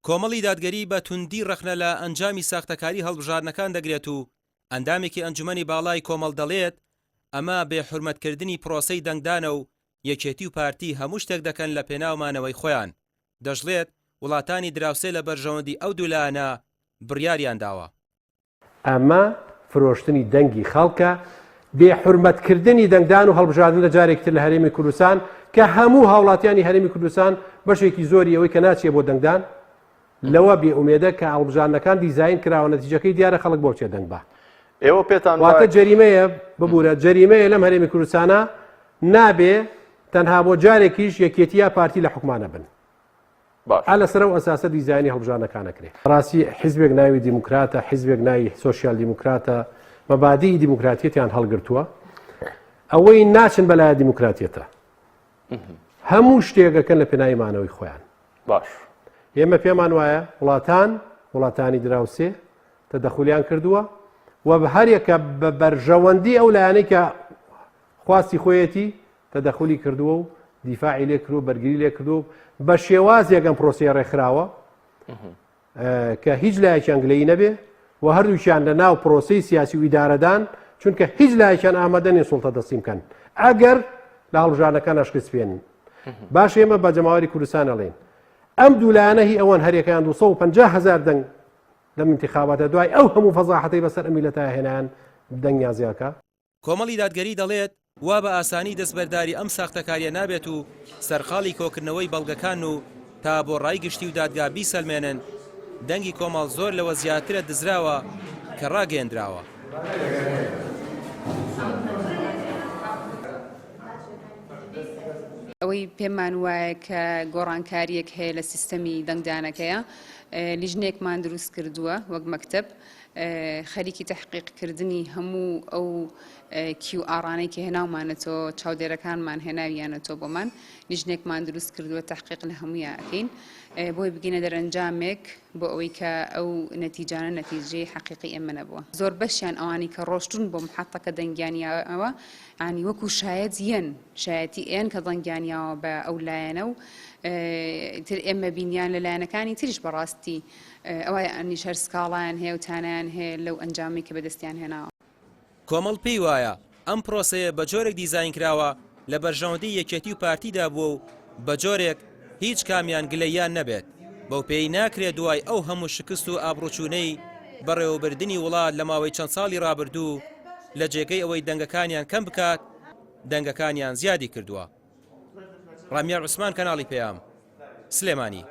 کۆمەڵی دادگەری بە توندی ڕەخنە لە ئەنجامی ساختەکاری هەڵبژارنەکان دەگرێت و ئەندامێکی ئەنجومەنی باڵای کۆمەڵ دەڵێت ئەمە بێحورمەتکردنی پرۆسەی دەنگدانە و یەکێتی و پارتی هەموو شتێک دەکەن لە پێناومانەوەی خۆیان. دەژڵێت وڵاتانی دراوسێ لە بەرژەوەندی ئەو دوولانە بڕیاریان داوە. ئەمە فرۆشتنی دەنگی خەڵکە، بێحورمەتکردنی دەنگدان و هەڵبژاردن لە جارێکتر لە هەرێمی کوردستان کە هەموو هاوڵاتیانی هەرێمی کوردستان بەشێکی زۆری ئەوەی کە ناچێ بۆ دەنگدان لەوە بێئومێدە کە هەڵبژاردنەکان دیزاین کراوە نەتیجەکەی دیارە خەڵک بۆ چێ دەنگ بە. ئێوە پێتان واتە جەریمەیە ببوورە جەریمەیە لەم هەرێمی کوردستانە نابێ تەنها بۆ جارێکیش یەکێتیە پارتی لە حکومانە بن. على سرە و ئەساسە دیزایانی هەڵبژاردنەکانەکرێ. ڕاستی حیزبێک ناوی دیموکراتە، حیزبێک ناوی سۆشیال دیموکراتە، مەبادی دیموکراتیەتیان هەڵگرتووە، ئەوەی ناچن بەلایە دیموکراتیەتە. هەموو شتێکەکەن لە پێناویمانەوەی خۆیان. باش. ئێمە پێمان وایە وڵاتانی دراوسێ تەدەخولیان کردووە و بە هەرێکە بە بەرژەوەندی ئەو لایەنەی کە خواستی خۆیەتی تەدەخولی کردووە و دیفاعی لێ کردو بەرگری لێ کردو بە شێوازێکم پرۆسی ڕێکخراوە کە هیچ لایەکیان گلەیی نەبێ و هەردووکیان لە ناو پرۆسی سیاسی و ئیدارەدان چونکە هیچ لایەکیان ئامادە نین سوڵتە دەستیم بکەن ئەگەر لە هەڵبژاردنەکان ئەشکست بێنن. باش ئێمە بە جەماوەری کوردستان ئەڵێن ئەم دوولایەنە هی ئەوان هەرێکیان 250,000 دەنگ لەم انتخاباتە دوای ئەو هەموو فەزاحەتەی بەسەر ئەمیلەتە هێنان دەنگیان زیاکە. کۆمەڵی دادگەری دەڵێت وا بە ئاسانی دەستبەرداری ئەم ساختەکاریە نابێت و سەرخاڵی کۆکردنەوەی بەڵگەکان و تا بۆ ڕای گشتی و دادگا بیسەلمێنن دەنگی کۆمەڵ زۆر لەوە زیاترە دزراوە کە ڕاگەیەندراوە. ئەوەی پێمان وایە کە گۆڕانکاریەک هەیە لە سیستەمی دەنگدانەکەیە لیژنێکمان دروست کردووە وەک مەکتەب خەریکی تەحقیقکردنی هەموو ئەو QRانەی کە هێناومانەتەوە چاودێرەکانمان هێناویانەتەوە بۆمان لیژنێکمان دروست کردووە تەحقیق لە هەموویان ئەکەین بۆی بگینە دەرەنجامێک بۆ ئەوەی کە ئەو نەتیجانە نەتیجەی حەقیقی ئێمە نەبووە. زۆر بەشیان ئەوانی کە ڕۆشتون بۆ محەتەکە دەنگیانیاوە ینی وەکو شایەتی ئێن کە دەنگیانیاوە بە ئەو لایەنە و تر ئێمە بینیان لە لایەنەکانی تریش بەڕاستی ئەوە ئەنی شەر سکاڵیان هەیە و تانیان هەیە لەو ئەنجامی کە بەدەستیان هێناوە. کۆمەڵ پێی وایە ئەم پرۆسەیە بە جۆرێک دیزاین کراوە لە بەرژەوەندی یەکێتی و پارتیدا بووە و بە جۆرێک هیچ کامیان گلەییان نەبێت بەو پێی ناکرێت دوای ئەو هەموو شکست و ئابڕوچوونەی بەڕێوەبردننی وڵات لە ماوەی چەند ساڵی ڕابردوو لە جێگەی ئەوەی دەنگەکانیان کەم بکات دەنگەکانیان زیادی کردووە. ڕامیار عوسمان کەناڵی پێیام سلێمانی.